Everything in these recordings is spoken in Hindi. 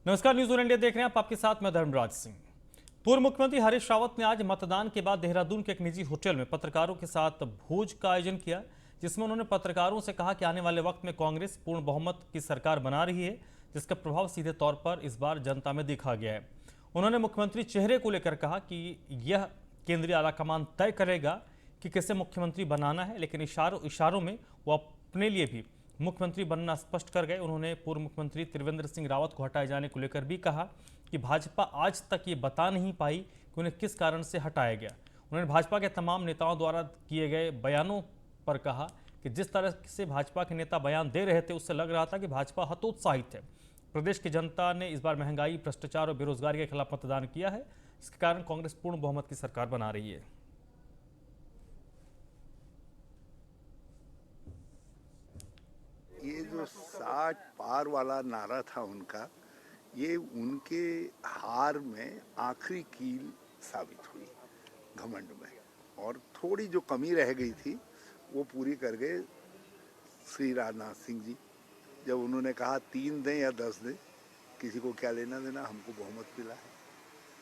नमस्कार, न्यूज़ 1 इंडिया देख रहे हैं आप। आपके साथ मैं धर्मराज सिंह। पूर्व मुख्यमंत्री हरीश रावत ने आज मतदान के बाद देहरादून के एक निजी होटल में पत्रकारों के साथ भोज का आयोजन किया, जिसमें उन्होंने पत्रकारों से कहा कि आने वाले वक्त में कांग्रेस पूर्ण बहुमत की सरकार बना रही है, जिसका प्रभाव सीधे तौर पर इस बार जनता में देखा गया है। उन्होंने मुख्यमंत्री चेहरे को लेकर कहा कि यह केंद्रीय आलाकमान तय करेगा कि किसे मुख्यमंत्री बनाना है, लेकिन इशारों में वो अपने लिए भी मुख्यमंत्री बनना स्पष्ट कर गए। उन्होंने पूर्व मुख्यमंत्री त्रिवेंद्र सिंह रावत को हटाए जाने को लेकर भी कहा कि भाजपा आज तक ये बता नहीं पाई कि उन्हें किस कारण से हटाया गया। उन्होंने भाजपा के तमाम नेताओं द्वारा किए गए बयानों पर कहा कि जिस तरह से भाजपा के नेता बयान दे रहे थे, उससे लग रहा था कि भाजपा हतोत्साहित है। प्रदेश की जनता ने इस बार महंगाई, भ्रष्टाचार और बेरोजगारी के खिलाफ मतदान किया है, इसके कारण कांग्रेस पूर्ण बहुमत की सरकार बना रही है। ये जो 60 पार वाला नारा था उनका, ये उनके हार में आखिरी कील साबित हुई घमंड में। और थोड़ी जो कमी रह गई थी वो पूरी कर गए श्री राजनाथ सिंह जी, जब उन्होंने कहा 3 दें या 10 दें, किसी को क्या लेना देना, हमको बहुमत मिला है।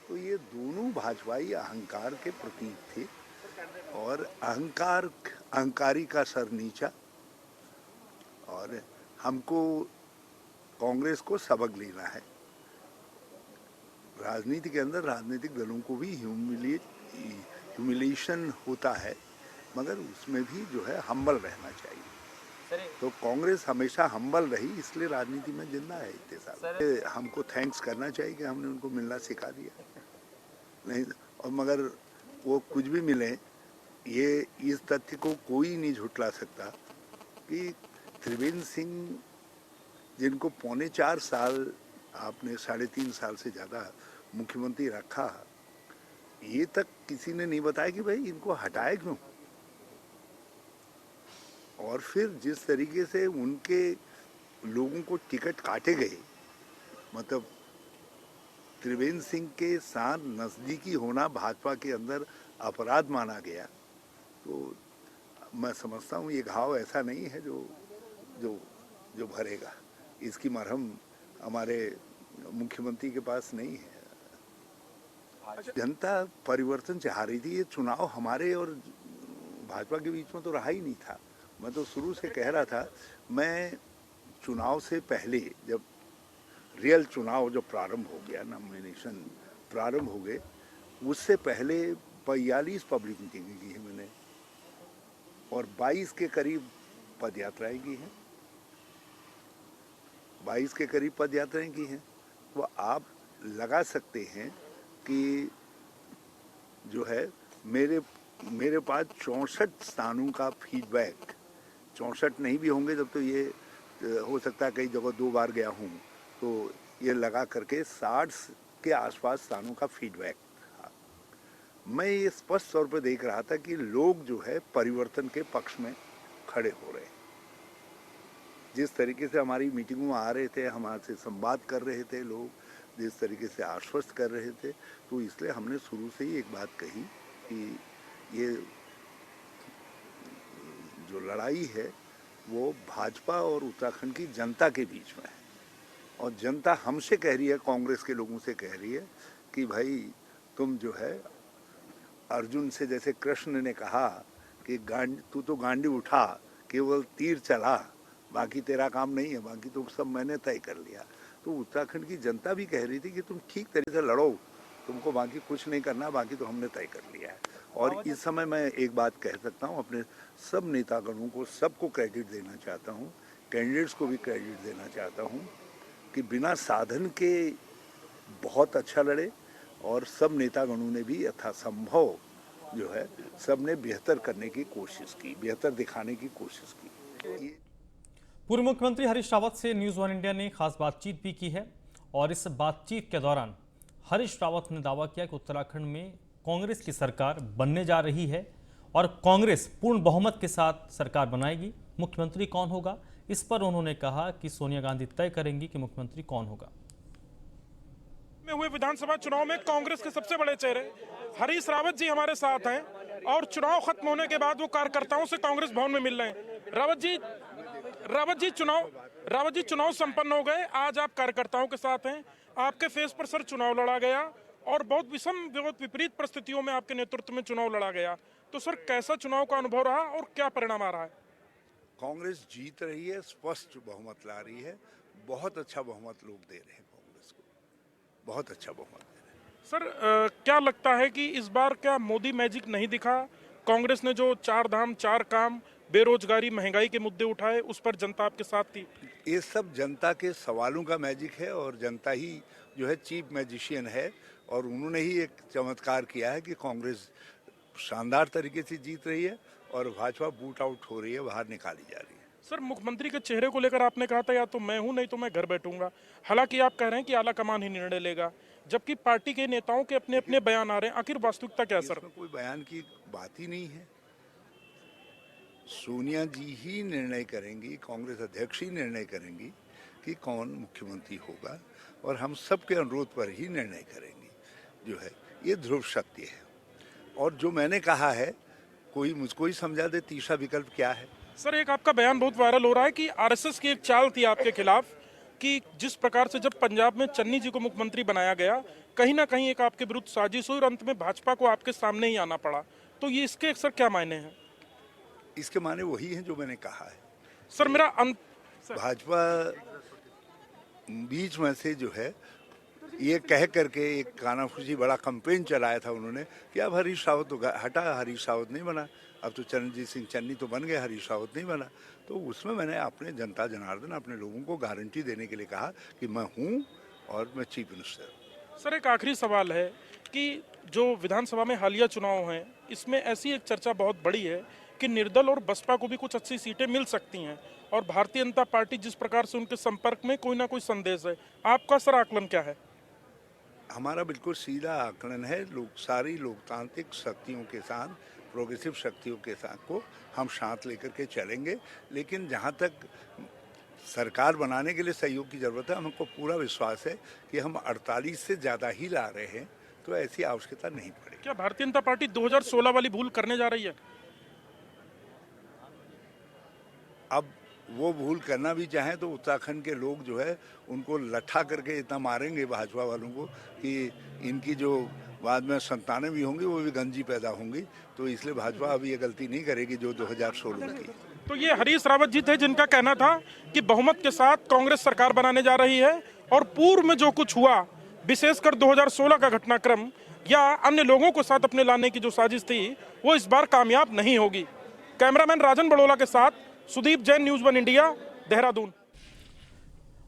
तो ये दोनों भाजपाई अहंकार के प्रतीक थे, और अहंकारी का सर नीचा। और हमको कांग्रेस को सबक लेना है। राजनीति के अंदर राजनीतिक दलों को भी ह्यूमिलेशन होता है, मगर उसमें भी जो है हम्बल रहना चाहिए। तो कांग्रेस हमेशा हम्बल रही, इसलिए राजनीति में जिंदा है इतने साल। हमको थैंक्स करना चाहिए कि हमने उनको मिलना सिखा दिया नहीं, और मगर वो कुछ भी मिले, ये इस तथ्य को कोई नहीं झुठला सकता कि त्रिवेंद्र सिंह, जिनको 3.25 साल आपने 3.5 साल से ज़्यादा मुख्यमंत्री रखा, ये तक किसी ने नहीं बताया कि भाई इनको हटाए क्यों। और फिर जिस तरीके से उनके लोगों को टिकट काटे गए, मतलब त्रिवेंद्र सिंह के साथ नज़दीकी होना भाजपा के अंदर अपराध माना गया, तो मैं समझता हूँ ये घाव ऐसा नहीं है जो भरेगा। इसकी मरहम हमारे मुख्यमंत्री के पास नहीं है। जनता परिवर्तन चाह रही थी। ये चुनाव हमारे और भाजपा के बीच में तो रहा ही नहीं था। मैं तो शुरू से कह रहा था, मैं चुनाव से पहले, जब रियल चुनाव जो प्रारंभ हो गया, नॉमिनेशन प्रारंभ हो गए, उससे पहले 42 पब्लिक मीटिंगें की हैं मैंने, और 22 के करीब पद यात्राएं की हैं। 22 के करीब पद यात्राएं की हैं। तो आप लगा सकते हैं कि जो है मेरे पास 64 स्थानों का फीडबैक, 64 नहीं भी होंगे तब तो ये हो सकता है कई जगह 2 बार गया हूँ, तो ये लगा करके 60 के आसपास स्थानों का फीडबैक था। मैं ये स्पष्ट तौर पर देख रहा था कि लोग जो है परिवर्तन के पक्ष में खड़े हो रहे हैं। जिस तरीके से हमारी मीटिंगों में आ रहे थे, हमारे संवाद कर रहे थे लोग, जिस तरीके से आश्वस्त कर रहे थे, तो इसलिए हमने शुरू से ही एक बात कही कि ये जो लड़ाई है वो भाजपा और उत्तराखंड की जनता के बीच में है। और जनता हमसे कह रही है, कांग्रेस के लोगों से कह रही है कि भाई तुम जो है अर्जुन से, जैसे कृष्ण ने कहा कि तू तो गांडी उठा, केवल तीर चला, बाकी तेरा काम नहीं है, बाकी तो सब मैंने तय कर लिया। तो उत्तराखंड की जनता भी कह रही थी कि तुम ठीक तरीके से लड़ो, तुमको बाकी कुछ नहीं करना, बाकी तो हमने तय कर लिया है। और इस समय मैं एक बात कह सकता हूँ, अपने सब नेतागणों को, सबको क्रेडिट देना चाहता हूँ, कैंडिडेट्स को भी क्रेडिट देना चाहता हूँ कि बिना साधन के बहुत अच्छा लड़े, और सब नेतागणों ने भी यथासंभव जो है सबने बेहतर करने की कोशिश की, बेहतर दिखाने की कोशिश की। पूर्व मुख्यमंत्री हरीश रावत से न्यूज़ 1 इंडिया ने खास बातचीत भी की है, और इस बातचीत के दौरान हरीश रावत ने दावा किया कि उत्तराखंड में कांग्रेस की सरकार बनने जा रही है और कांग्रेस पूर्ण बहुमत के साथ सरकार बनाएगी। मुख्यमंत्री कौन होगा, इस पर उन्होंने कहा कि सोनिया गांधी तय करेंगी कि मुख्यमंत्री कौन होगा। में हुए विधानसभा चुनाव में कांग्रेस के सबसे बड़े चेहरे हरीश रावत जी हमारे साथ हैं, और चुनाव खत्म होने के बाद वो कार्यकर्ताओं से कांग्रेस भवन में मिल रहे हैं। रावत जी चुनाव रावत जी, चुनाव संपन्न हो गए, आज आप कार्यकर्ताओं के साथ हैं, आपके फेस पर सर चुनाव लड़ा गया और बहुत बहुत विपरीत परिस्थितियों में आपके नेतृत्व में चुनाव लड़ा गया। तो सर, कैसा चुनाव का अनुभव रहा और क्या परिणाम आ रहा है? कांग्रेस जीत रही है, स्पष्ट बहुमत ला रही है, बहुत अच्छा बहुमत लोग दे रहे हैं कांग्रेस को, बहुत अच्छा बहुमत दे रहे हैं। सर, क्या लगता है कि इस बार क्या मोदी मैजिक नहीं दिखा? कांग्रेस ने जो 4 धाम 4 काम, बेरोजगारी, महंगाई के मुद्दे उठाए, उस पर जनता आपके साथ थी। ये सब जनता के सवालों का मैजिक है और जनता ही जो है चीफ मैजिशियन है और उन्होंने ही एक चमत्कार किया है कि कांग्रेस शानदार तरीके से जीत रही है और भाजपा बूट आउट हो रही है, बाहर निकाली जा रही है। सर, मुख्यमंत्री के चेहरे को लेकर आपने कहा था या तो मैं हूं नहीं तो मैं घर बैठूंगा। हालांकि आप कह रहे हैं कि आला कमान ही निर्णय लेगा, जबकि पार्टी के नेताओं के अपने अपने बयान आ रहे हैं। आखिर वास्तविकता क्या है सर? इसमें कोई बयान की बात ही नहीं है। सोनिया जी ही निर्णय करेंगी, कांग्रेस अध्यक्ष ही निर्णय करेंगी कि कौन मुख्यमंत्री होगा और हम सबके अनुरोध पर ही निर्णय करेंगी। जो है ये ध्रुव शक्ति है और जो मैंने कहा है कोई मुझको ही समझा दे तीसरा विकल्प क्या है। सर, एक आपका बयान बहुत वायरल हो रहा है कि आरएसएस की एक चाल थी आपके खिलाफ, कि जिस प्रकार से जब पंजाब में चन्नी जी को मुख्यमंत्री बनाया गया, कहीं ना कहीं एक आपके विरुद्ध साजिश हुई और अंत में भाजपा को आपके सामने ही आना पड़ा। तो ये इसके सर क्या मायने हैं? इसके माने वही हैं जो मैंने कहा है। सर, मेरा भाजपा बीच में से जो है ये कह करके एक कानाफूसी बड़ा कैंपेन चलाया था उन्होंने कि अब हरीश रावत तो हटा, हरीश रावत नहीं बना, अब तो चरणजीत सिंह चन्नी तो बन गए, हरीश रावत नहीं बना। तो उसमें मैंने अपने जनता जनार्दन अपने लोगों को गारंटी देने के लिए कहा कि मैं हूँ और मैं चीफ मिनिस्टर हूँ। सर, एक आखिरी सवाल है कि जो विधानसभा में हालिया चुनाव हैं, इसमें ऐसी एक चर्चा बहुत बड़ी है कि निर्दल और बसपा को भी कुछ अच्छी सीटें मिल सकती हैं और भारतीय जनता पार्टी जिस प्रकार से उनके संपर्क में कोई ना कोई संदेश है। आपका सर आकलन क्या है? हमारा बिल्कुल सीधा आकलन है, सारी लोकतांत्रिक शक्तियों के साथ, प्रोग्रेसिव शक्तियों के साथ को हम साथ लेकर के चलेंगे। लेकिन जहाँ तक सरकार बनाने के लिए सहयोग की जरूरत है, हमको पूरा विश्वास है कि हम 48 से ज़्यादा ही ला रहे हैं, तो ऐसी आवश्यकता नहीं पड़ेगी। क्या भारतीय जनता पार्टी 2016 वाली भूल करने जा रही है? अब वो भूल करना भी चाहें तो उत्तराखंड के लोग जो है उनको लट्ठा करके इतना मारेंगे भाजपा वालों को कि इनकी जो बाद में संतानें भी होंगी वो भी गंजी पैदा होंगी। तो इसलिए भाजपा अब ये गलती नहीं करेगी जो 2016 में की। तो ये हरीश रावत जी थे जिनका कहना था कि बहुमत के साथ कांग्रेस सरकार बनाने जा रही है और पूर्व में जो कुछ हुआ, विशेषकर 2016 का घटनाक्रम या अन्य लोगों को साथ अपने लाने की जो साजिश थी, वो इस बार कामयाब नहीं होगी। कैमरामैन राजन बड़ोला के साथ सुदीप जैन, न्यूज़ 1 इंडिया, देहरादून।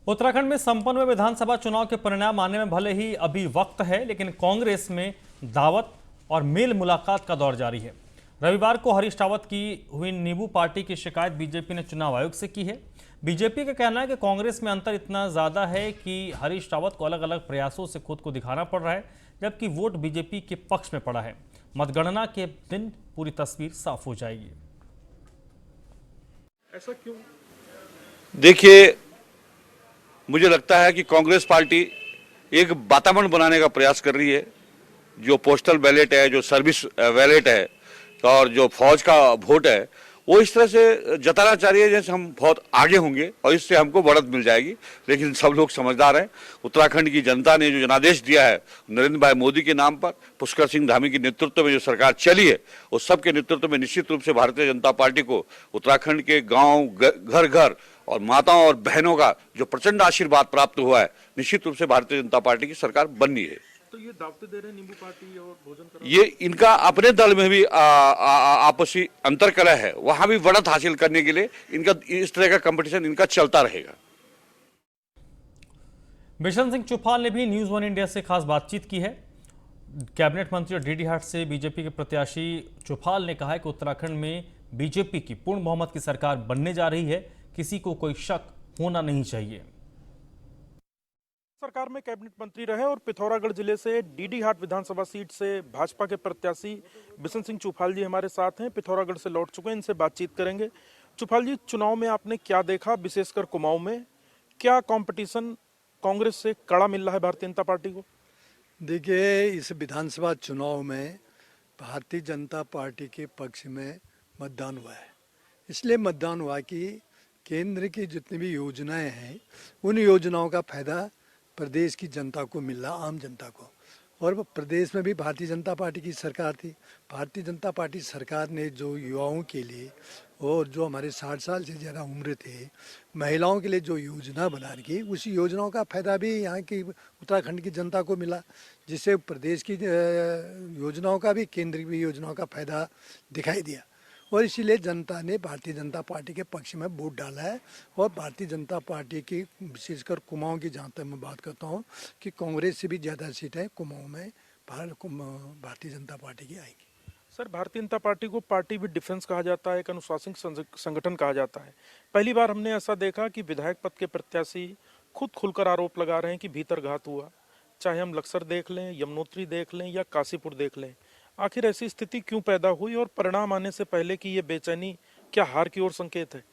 उत्तराखंड में संपन्न हुए विधानसभा चुनाव के परिणाम आने में भले ही अभी वक्त है, लेकिन कांग्रेस में दावत और मेल मुलाकात का दौर जारी है। रविवार को हरीश रावत की हुई नींबू पार्टी की शिकायत बीजेपी ने चुनाव आयोग से की है। बीजेपी का कहना है कि कांग्रेस में अंतर इतना ज्यादा है कि हरीश रावत को अलग अलग प्रयासों से खुद को दिखाना पड़ रहा है, जबकि वोट बीजेपी के पक्ष में पड़ा है। मतगणना के दिन पूरी तस्वीर साफ हो जाएगी। ऐसा क्यों? देखिए, मुझे लगता है कि कांग्रेस पार्टी एक वातावरण बनाने का प्रयास कर रही है। जो पोस्टल बैलेट है, जो सर्विस बैलेट है और जो फौज का वोट है, वो इस तरह से जताना चाह रही है जैसे हम बहुत आगे होंगे और इससे हमको बढ़त मिल जाएगी। लेकिन सब लोग समझदार हैं। उत्तराखंड की जनता ने जो जनादेश दिया है नरेंद्र भाई मोदी के नाम पर, पुष्कर सिंह धामी के नेतृत्व में जो सरकार चली है, उस सब के नेतृत्व में निश्चित रूप से भारतीय जनता पार्टी को उत्तराखंड के गाँव, घर घर और माताओं और बहनों का जो प्रचंड आशीर्वाद प्राप्त हुआ है, निश्चित रूप से भारतीय जनता पार्टी की सरकार बननी है। तो ये दावतें दे रहे हैं नींबू पार्टी और भोजन करा, ये इनका अपने दल में भी आपसी अंतरकलह है, वहां भी बढ़त हासिल करने के लिए इनका इस तरह का कंपटीशन इनका चलता रहेगा। बिशन सिंह चुफाल ने भी न्यूज़ 1 इंडिया से खास बातचीत की है। कैबिनेट मंत्री और डीडी हाट से बीजेपी के प्रत्याशी चुफाल ने कहा है कि उत्तराखंड में बीजेपी की पूर्ण बहुमत की सरकार बनने जा रही है, किसी को कोई शक होना नहीं चाहिए। सरकार में कैबिनेट मंत्री रहे और पिथौरागढ़ जिले से डीडी हाट विधानसभा सीट से भाजपा के प्रत्याशी बिशन सिंह चुफाल जी हमारे साथ हैं, पिथौरागढ़ से लौट चुके हैं, इनसे बातचीत करेंगे। चुफाल जी, चुनाव में आपने क्या देखा, विशेषकर कुमाऊं में क्या कंपटीशन कांग्रेस से कड़ा मिल रहा है भारतीय जनता पार्टी को? देखिए, इस विधानसभा चुनाव में भारतीय जनता पार्टी के पक्ष में मतदान हुआ है। इसलिए मतदान हुआ कि केंद्र की जितनी भी योजनाएं हैं उन योजनाओं का फायदा प्रदेश की जनता को मिल रहा, आम जनता को। और वो प्रदेश में भी भारतीय जनता पार्टी की सरकार थी। भारतीय जनता पार्टी सरकार ने जो युवाओं के लिए और जो हमारे 60 साल से ज़्यादा उम्र थे महिलाओं के लिए जो योजना बना रखी, उसी योजनाओं का फायदा भी यहाँ की उत्तराखंड की जनता को मिला, जिससे प्रदेश की योजनाओं का भी केंद्र की योजनाओं का फायदा दिखाई दिया। और इसीलिए जनता ने भारतीय जनता पार्टी के पक्ष में वोट डाला है। और भारतीय जनता पार्टी की विशेषकर कुमाऊं की, जहाँ तक मैं बात करता हूँ कि कांग्रेस से भी ज़्यादा सीटें कुमाऊं में भारतीय जनता पार्टी की आएगी। सर, भारतीय जनता पार्टी को पार्टी विद डिफेंस कहा जाता है, एक अनुशासनिक संगठन कहा जाता है। पहली बार हमने ऐसा देखा कि विधायक पद के प्रत्याशी खुद खुलकर आरोप लगा रहे हैं कि भीतर घात हुआ। चाहे हम लक्सर देख लें, यमुनोत्री देख लें या काशीपुर देख लें, आखिर ऐसी स्थिति क्यों पैदा हुई और परिणाम आने से पहले की ये बेचैनी क्या हार की ओर संकेत है?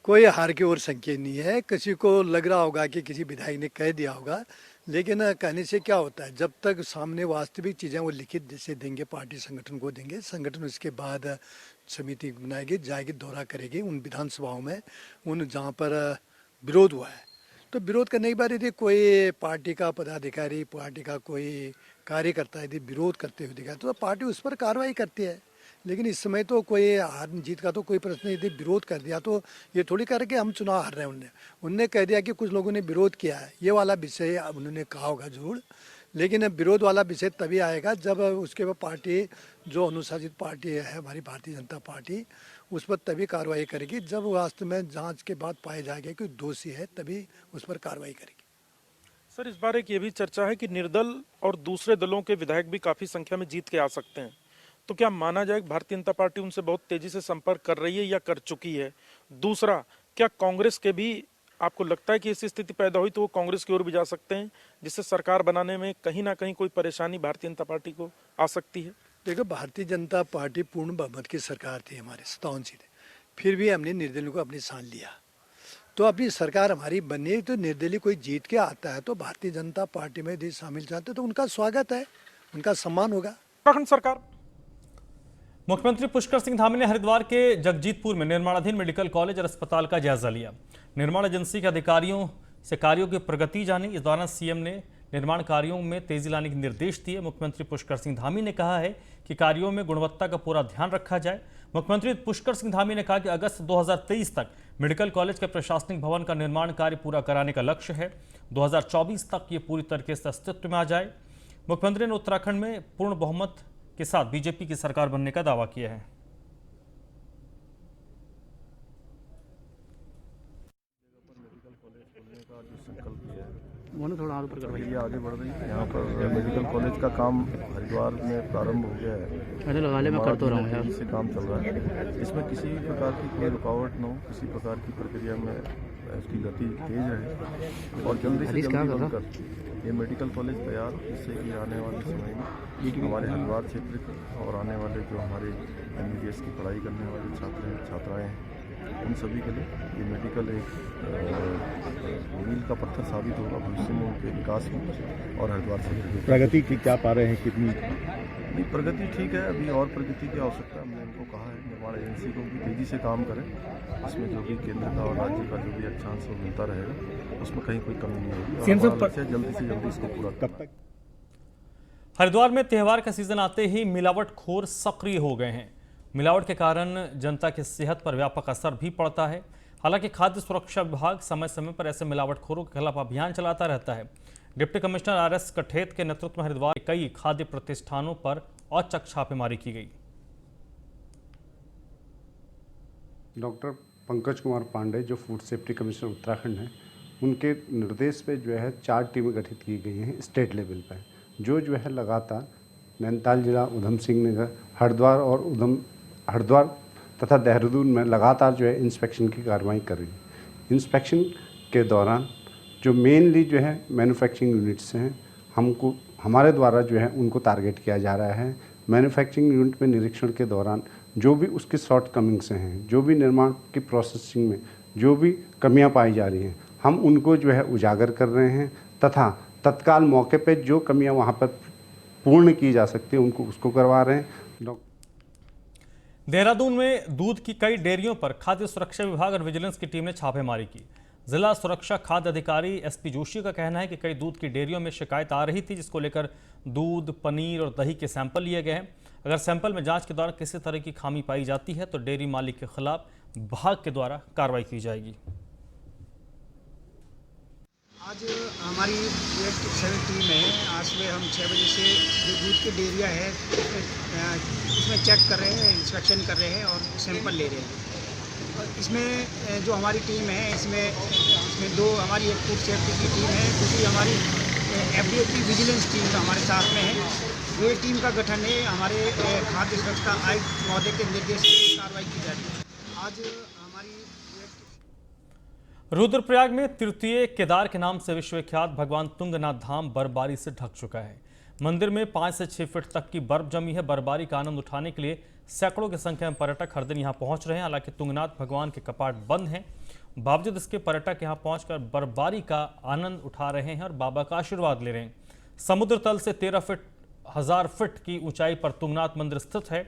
कोई हार की ओर संकेत नहीं है। किसी को लग रहा होगा कि किसी विधायक ने कह दिया होगा, लेकिन कहने से क्या होता है, जब तक सामने वास्तविक चीज़ें वो लिखित जैसे देंगे, पार्टी संगठन को देंगे, संगठन उसके बाद समिति बनाएगी, जाएगी, दौरा करेगी उन विधानसभाओं में, उन जहाँ पर विरोध हुआ है। तो विरोध करने के बाद यदि कोई पार्टी का पदाधिकारी, पार्टी का कोई कार्यकर्ता यदि विरोध करते हुए दिखा तो पार्टी उस पर कार्रवाई करती है। लेकिन इस समय तो कोई हार जीत का तो कोई प्रश्न, यदि विरोध कर दिया तो ये थोड़ी करके हम चुनाव हार रहे हैं। उनने कह दिया कि कुछ लोगों ने विरोध किया है, ये वाला विषय उन्होंने कहा होगा जरूर, लेकिन विरोध वाला विषय तभी आएगा जब उसके बाद पार्टी, जो अनुशासित पार्टी है हमारी भारतीय जनता पार्टी, उस पर तभी कार्रवाई करेगी जब वास्तव में जांच के बाद पाया जाएगा कि दोषी है, तभी उस पर कार्रवाई करेगी। सर, इस बार एक ये भी चर्चा है कि निर्दल और दूसरे दलों के विधायक भी काफी संख्या में जीत के आ सकते हैं, तो क्या माना जाए कि भारतीय जनता पार्टी उनसे बहुत तेजी से संपर्क कर रही है या कर चुकी है? दूसरा, क्या कांग्रेस के भी आपको लगता है कि ऐसी स्थिति पैदा हुई तो वो कांग्रेस की ओर भी जा सकते हैं, जिससे सरकार बनाने में कहीं ना कहीं कोई परेशानी भारतीय जनता पार्टी को आ सकती है? देखो, भारतीय जनता पार्टी पूर्ण बहुमत की सरकार थी हमारे 57 सीटें, फिर भी हमने निर्दलीय को अपने साथ लिया। तो अपनी सरकार हमारी बनी, तो निर्दलीय कोई जीत के आता है तो भारतीय जनता पार्टी में यदि शामिल चाहते तो उनका स्वागत है, उनका सम्मान होगा। उत्तराखंड सरकार। मुख्यमंत्री पुष्कर सिंह धामी ने हरिद्वार के जगजीतपुर में निर्माणाधीन मेडिकल कॉलेज और अस्पताल का जायजा लिया। निर्माण एजेंसी के अधिकारियों से कार्यों की प्रगति जानी। इस दौरान सीएम ने निर्माण कार्यों में तेजी लाने के निर्देश दिए। मुख्यमंत्री पुष्कर सिंह धामी ने कहा है कि कार्यों में गुणवत्ता का पूरा ध्यान रखा जाए। मुख्यमंत्री पुष्कर सिंह धामी ने कहा कि अगस्त 2023 तक मेडिकल कॉलेज के प्रशासनिक भवन का निर्माण कार्य पूरा कराने का लक्ष्य है। 2024 तक ये पूरी तरीके से अस्तित्व में आ जाए। मुख्यमंत्री ने उत्तराखंड में पूर्ण बहुमत के साथ बीजेपी की सरकार बनने का दावा किया है। थोड़ा आगे बढ़ रही है। यहाँ पर मेडिकल कॉलेज का काम हरिद्वार में प्रारंभ हो गया है। लगा ले, मैं कर तो रहा हूँ यार। इससे काम चल रहा है, इसमें किसी भी प्रकार की कोई रुकावट न हो, किसी प्रकार की प्रक्रिया में उसकी गति तेज रहे और जल्दी से जल्दी बनकर ये मेडिकल कॉलेज तैयार, जिससे कि आने वाले समय में हमारे हरिद्वार क्षेत्र के और आने वाले जो हमारे MBBS की पढ़ाई करने वाले छात्र हैं, छात्राएँ हैं, उन सभी के लिए ये मेडिकल एक मील का पत्थर साबित होगा भविष्य में उनके विकास में। और हरिद्वार से प्रगति की क्या पा रहे हैं, कितनी? नहीं, प्रगति ठीक है, अभी और प्रगति की आवश्यकता है। हमने उनको कहा है निर्माण एजेंसी को भी तेजी से काम करें, उसमें जो भी केंद्र का और राज्य का जो भी अक्षांश वो मिलता रहेगा, उसमें कहीं कोई कमी नहीं होगी और जल्दी से जल्दी इसको पूरा कब तक। हरिद्वार में त्यौहार का सीजन आते ही मिलावटखोर सक्रिय हो गए हैं। मिलावट के कारण जनता की सेहत पर व्यापक असर भी पड़ता है। हालांकि खाद्य सुरक्षा विभाग समय समय पर ऐसे मिलावटखोरों के खिलाफ अभियान चलाता रहता है। डिप्टी कमिश्नर RS कठेत के नेतृत्व में हरिद्वार के कई खाद्य प्रतिष्ठानों पर औचक छापेमारी की गई। डॉक्टर पंकज कुमार पांडे जो फूड सेफ्टी कमिश्नर उत्तराखंड हैं, उनके निर्देश पे जो है 4 टीमें गठित की गई हैं स्टेट लेवल पर, जो है लगातार नैनीताल जिला, उधम सिंह नगर, हरिद्वार तथा देहरादून में लगातार जो है इंस्पेक्शन की कार्रवाई कर रही है। इंस्पेक्शन के दौरान जो मेनली जो है मैन्युफैक्चरिंग यूनिट्स हैं, हमारे द्वारा जो है उनको टारगेट किया जा रहा है। मैन्युफैक्चरिंग यूनिट में निरीक्षण के दौरान जो भी उसके शॉर्ट कमिंग्स हैं, जो भी निर्माण की प्रोसेसिंग में जो भी कमियां पाई जा रही हैं, हम उनको जो है उजागर कर रहे हैं तथा तत्काल मौके पे जो कमियां वहाँ पर पूर्ण की जा सकती है उनको उसको करवा रहे हैं। देहरादून में दूध की कई डेयरियों पर खाद्य सुरक्षा विभाग और विजिलेंस की टीम ने छापेमारी की। जिला सुरक्षा खाद्य अधिकारी एसपी जोशी का कहना है कि कई दूध की डेयरियों में शिकायत आ रही थी, जिसको लेकर दूध, पनीर और दही के सैंपल लिए गए हैं। अगर सैंपल में जांच के दौरान किसी तरह की खामी पाई जाती है तो डेयरी मालिक के खिलाफ विभाग के द्वारा कार्रवाई की जाएगी। आज हमारी रेड 7 टीम है। आज सुबह हम 6 बजे से जो दूध की डेयरिया है इसमें चेक कर रहे हैं, इंस्पेक्शन कर रहे हैं और सैंपल ले रहे हैं। और इसमें जो हमारी टीम है इसमें दो हमारी एक फूड सेफ्टी की टीम है, दूसरी हमारी एफडीए की विजिलेंस टीम हमारे साथ में है। ये टीम का गठन है हमारे खाद्य सुरक्षा आयुक्त महोदय के निर्देश पर कार्रवाई की जाती है। आज हमारी रुद्रप्रयाग में तृतीय केदार के नाम से विश्वविख्यात भगवान तुंगनाथ धाम बर्फबारी से ढक चुका है। मंदिर में 5 से 6 फीट तक की बर्फ जमी है। बर्फबारी का आनंद उठाने के लिए सैकड़ों की संख्या में पर्यटक हर दिन यहां पहुंच रहे हैं। हालांकि तुंगनाथ भगवान के कपाट बंद हैं, बावजूद इसके पर्यटक यहां पहुंचकर बर्फबारी का आनंद उठा रहे हैं और बाबा का आशीर्वाद ले रहे हैं। समुद्र तल से 13,000 फीट की ऊंचाई पर तुंगनाथ मंदिर स्थित है,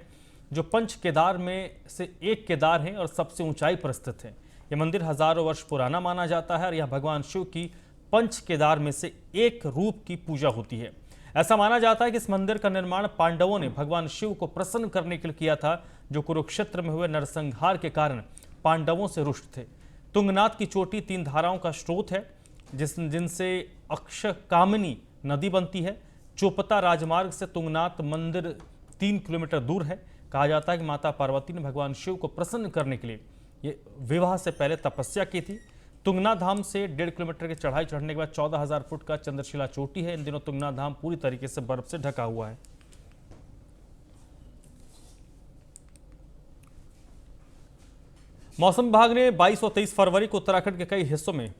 जो पंच केदार में से एक केदार है और सबसे ऊंचाई पर स्थित है। यह मंदिर हजारों वर्ष पुराना माना जाता है और यह भगवान शिव की पंच केदार में से एक रूप की पूजा होती है। ऐसा माना जाता है कि इस मंदिर का निर्माण पांडवों ने भगवान शिव को प्रसन्न करने के लिए किया था, जो कुरुक्षेत्र में हुए नरसंहार के कारण पांडवों से रुष्ट थे। तुंगनाथ की चोटी 3 धाराओं का स्रोत है, जिनसे अक्षकामिनी नदी बनती है। चोपता राजमार्ग से तुंगनाथ मंदिर 3 किलोमीटर दूर है। कहा जाता है कि माता पार्वती ने भगवान शिव को प्रसन्न करने के लिए ये विवाह से पहले तपस्या की थी। तुंगनाथ धाम से 1.5 किलोमीटर की चढ़ाई चढ़ने के बाद 14,000 फुट का चंद्रशिला चोटी है। इन दिनों तुंगनाथ धाम पूरी तरीके से बर्फ से ढका हुआ है। मौसम विभाग ने 22 और 23 फरवरी को उत्तराखंड के कई हिस्सों में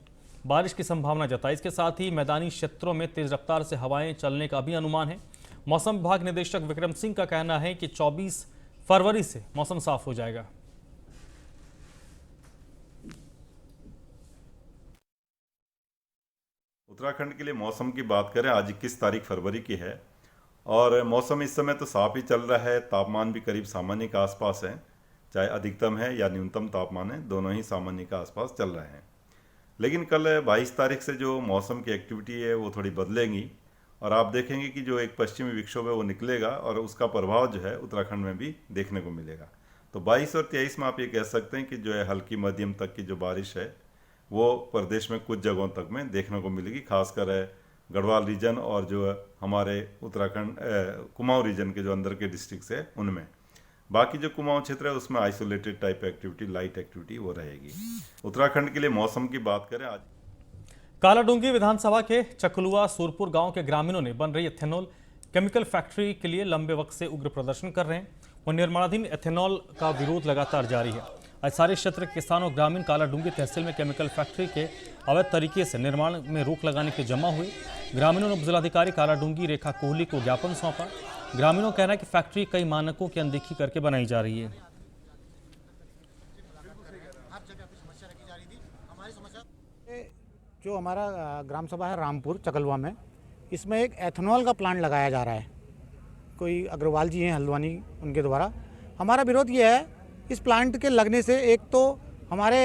बारिश की संभावना जताई। इसके साथ ही मैदानी क्षेत्रों में तेज रफ्तार से हवाएं चलने का भी अनुमान है। मौसम विभाग निदेशक विक्रम सिंह का कहना है कि 24 फरवरी से मौसम साफ हो जाएगा। उत्तराखंड के लिए मौसम की बात करें, आज 21 तारीख फरवरी की है और मौसम इस समय तो साफ ही चल रहा है। तापमान भी करीब सामान्य के आसपास है, चाहे अधिकतम है या न्यूनतम तापमान है, दोनों ही सामान्य के आसपास चल रहे हैं। लेकिन कल 22 तारीख से जो मौसम की एक्टिविटी है वो थोड़ी बदलेंगी और आप देखेंगे कि जो एक पश्चिमी विक्षोभ है वो निकलेगा और उसका प्रभाव जो है उत्तराखंड में भी देखने को मिलेगा। तो 22 और 23 में आप ये कह सकते हैं कि जो है हल्की मध्यम तक की जो बारिश है वो प्रदेश में कुछ जगहों तक में देखने को मिलेगी, खासकर गढ़वाल रीजन और जो हमारे उत्तराखंड कुमाऊं रीजन के जो अंदर के डिस्ट्रिक्ट्स है उनमें। बाकी जो कुमाऊं क्षेत्र है उसमें isolated type activity, light activity वो रहेगी। उत्तराखंड के लिए मौसम की बात करें, आज कालाडूंगी विधानसभा के चकलुआ सूरपुर गांव के ग्रामीणों ने बन रही एथेनॉल केमिकल फैक्ट्री के लिए लंबे वक्त से उग्र प्रदर्शन कर रहे हैं। वह निर्माणाधीन एथेनॉल का विरोध लगातार जारी है। आज सारे क्षेत्र के किसानों ग्रामीण कालाडूंगी तहसील में केमिकल फैक्ट्री के अवैध तरीके से निर्माण में रोक लगाने के जमा हुए। ग्रामीणों ने जिलाधिकारी कालाडूंगी रेखा कोहली को ज्ञापन सौंपा। ग्रामीणों का कहना है कि फैक्ट्री कई मानकों की अनदेखी करके बनाई जा रही है। जो हमारा ग्राम सभा है रामपुर चकलवा में, इसमें एक एथेनॉल का प्लांट लगाया जा रहा है। कोई अग्रवाल जी हैं हल्द्वानी, उनके द्वारा। हमारा विरोध ये है, इस प्लांट के लगने से एक तो हमारे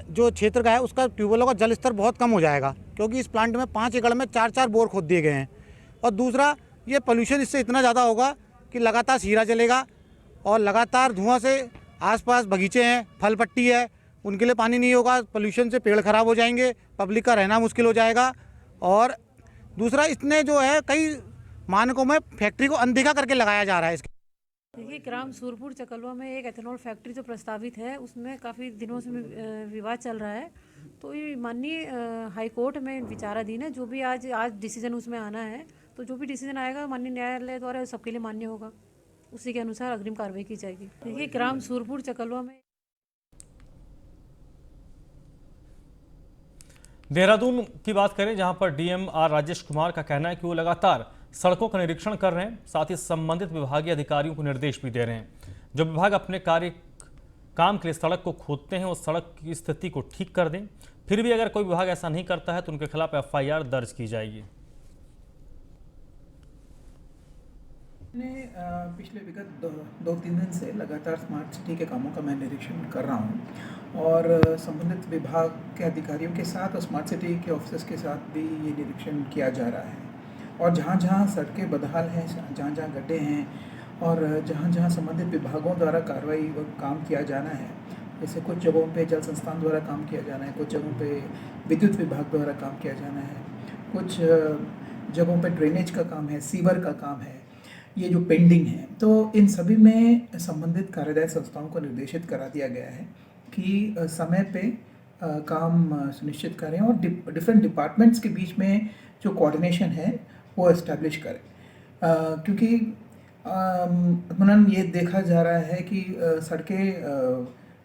जो क्षेत्र का है उसका ट्यूबवेलों का जल स्तर बहुत कम हो जाएगा, क्योंकि इस प्लांट में 5 एकड़ में 4-4 बोर खोद दिए गए हैं। और दूसरा, ये पोल्यूशन इससे इतना ज़्यादा होगा कि लगातार शीरा जलेगा और लगातार धुआं से आसपास बगीचे हैं, फल पट्टी है, उनके लिए पानी नहीं होगा। पोल्यूशन से पेड़ खराब हो जाएंगे, पब्लिक का रहना मुश्किल हो जाएगा। और दूसरा, इसने जो है कई मानकों में फैक्ट्री को अनदेखा करके लगाया जा रहा है। देखिए, ग्राम सूरपुर चकलवा में एक एथेनॉल फैक्ट्री जो प्रस्तावित है उसमें काफ़ी दिनों से विवाद चल रहा है। तो ये माननीय हाई कोर्ट में विचाराधीन है। जो भी आज डिसीजन उसमें आना है, तो जो भी डिसीजन आएगा माननीय न्यायालय द्वारा सबके लिए मान्य होगा, उसी के अनुसार अग्रिम कार्रवाई की जाएगी। देखिए, ग्राम सूरपुर चकलवा में देहरादून की बात करें, जहां पर डीएम आर राजेश कुमार का कहना है कि वो लगातार सड़कों का निरीक्षण कर रहे हैं, साथ ही संबंधित विभागीय अधिकारियों को निर्देश भी दे रहे हैं। जो विभाग अपने काम के लिए सड़क को खोदते हैं वो सड़क की स्थिति को ठीक कर दें। फिर भी अगर कोई विभाग ऐसा नहीं करता है तो उनके खिलाफ FIR दर्ज की जाएगी। मैंने पिछले विगत 2-3 दिन से लगातार स्मार्ट सिटी के कामों का मैं निरीक्षण कर रहा हूँ और संबंधित विभाग के अधिकारियों के साथ और स्मार्ट सिटी के ऑफिसर्स के साथ भी ये निरीक्षण किया जा रहा है। और जहाँ जहाँ सड़कें बदहाल हैं, जहाँ जहाँ गड्ढे हैं और जहाँ जहाँ संबंधित विभागों द्वारा कार्रवाई व काम किया जाना है, जैसे कुछ जगहों पे जल संस्थान द्वारा काम किया जाना है, कुछ जगहों पे विद्युत विभाग द्वारा काम किया जाना है, कुछ जगहों पे ड्रेनेज का काम है, सीवर का काम है, ये जो पेंडिंग है, तो इन सभी में संबंधित कार्यदायी संस्थाओं को निर्देशित करा दिया गया है कि समय पे काम सुनिश्चित करें और डिफरेंट डिपार्टमेंट्स के बीच में जो कोऑर्डिनेशन है वो एस्टेब्लिश करें, क्योंकि ये देखा जा रहा है कि सड़कें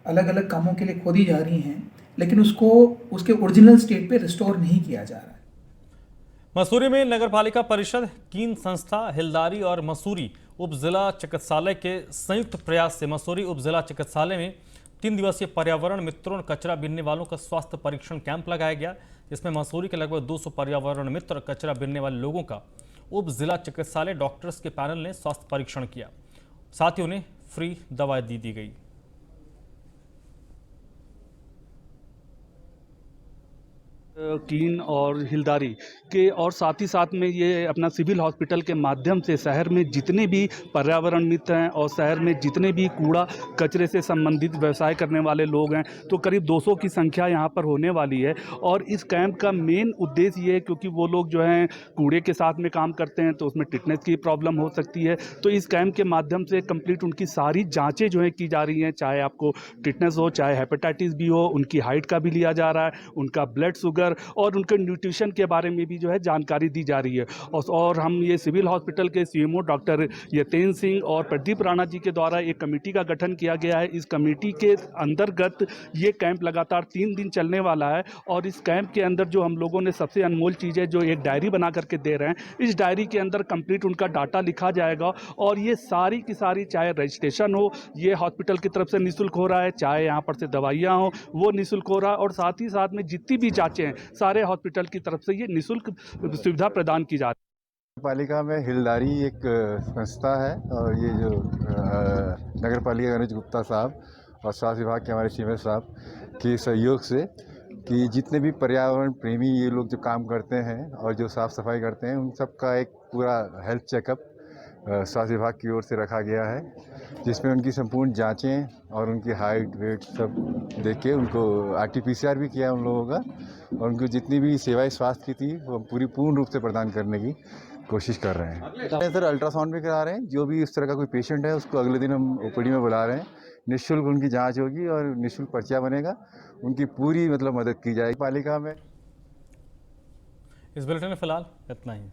अलग अलग कामों के लिए खोदी जा रही हैं, लेकिन उसको उसके ओरिजिनल स्टेट पे रिस्टोर नहीं किया जा रहा है। मसूरी में नगरपालिका परिषद, कीन संस्था, हिलदारी और मसूरी उप जिला चिकित्सालय के संयुक्त प्रयास से मसूरी उप जिला चिकित्सालय में 3 दिवसीय पर्यावरण मित्रों कचरा बीनने वालों का स्वास्थ्य परीक्षण कैंप लगाया गया, जिसमें मसूरी के लगभग 200 पर्यावरण मित्र कचरा बीनने वाले लोगों का उप जिला चिकित्सालय डॉक्टर्स के पैनल ने स्वास्थ्य परीक्षण किया। साथ ही उन्हें फ्री दवाई दी गई। कीन और हिलदारी के और साथ ही साथ में ये अपना सिविल हॉस्पिटल के माध्यम से शहर में जितने भी पर्यावरण मित्र हैं और शहर में जितने भी कूड़ा कचरे से संबंधित व्यवसाय करने वाले लोग हैं, तो करीब 200 की संख्या यहाँ पर होने वाली है। और इस कैंप का मेन उद्देश्य ये है, क्योंकि वो लोग जो हैं कूड़े के साथ में काम करते हैं तो उसमें टिटनेस की प्रॉब्लम हो सकती है, तो इस कैंप के माध्यम से कंप्लीट उनकी सारी जाँचें जो है की जा रही हैं, चाहे आपको टिटनेस हो, चाहे हेपेटाइटिस भी हो, उनकी हाइट का भी लिया जा रहा है, उनका ब्लड शुगर और उनके न्यूट्रिशन के बारे में भी जो है जानकारी दी जा रही है। और हम ये सिविल हॉस्पिटल के सीएमओ डॉक्टर यतेंद्र सिंह और प्रदीप राणा जी के द्वारा एक कमेटी का गठन किया गया है। इस कमेटी के अंतर्गत ये कैंप लगातार 3 दिन चलने वाला है और इस कैंप के अंदर जो हम लोगों ने सबसे अनमोल चीज़ है, जो एक डायरी बना करके दे रहे हैं, इस डायरी के अंदर कंप्लीट उनका डाटा लिखा जाएगा और ये सारी की सारी, चाहे रजिस्ट्रेशन हो, ये हॉस्पिटल की तरफ से निःशुल्क हो रहा है, चाहे यहाँ पर से दवाइयाँ हो वो निःशुल्क हो रहा है और साथ ही साथ में जितनी भी जाँचें हैं सारे हॉस्पिटल की तरफ से ये निःशुल्क सुविधा प्रदान की जाती है। पालिका में हिलदारी एक संस्था है और ये जो नगर पालिका अनुज गुप्ता साहब और स्वास्थ्य विभाग के हमारे सीएमएस साहब के सहयोग से कि जितने भी पर्यावरण प्रेमी ये लोग जो काम करते हैं और जो साफ़ सफाई करते हैं, उन सब का एक पूरा हेल्थ चेकअप स्वास्थ्य विभाग की ओर से रखा गया है, जिसमें उनकी संपूर्ण जांचें और उनकी हाइट वेट सब देख के उनको RT-PCR भी किया उन लोगों का और उनको जितनी भी सेवाएं स्वास्थ्य की थी वो पूर्ण रूप से प्रदान करने की कोशिश कर रहे हैं। सर अल्ट्रासाउंड भी करा रहे हैं, जो भी इस तरह का कोई पेशेंट है उसको अगले दिन हम OPD में बुला रहे हैं, निःशुल्क उनकी जाँच होगी और निःशुल्क पर्चा बनेगा, उनकी पूरी मदद की जाएगी पालिका में। इस बुलेटिन में फिलहाल इतना ही।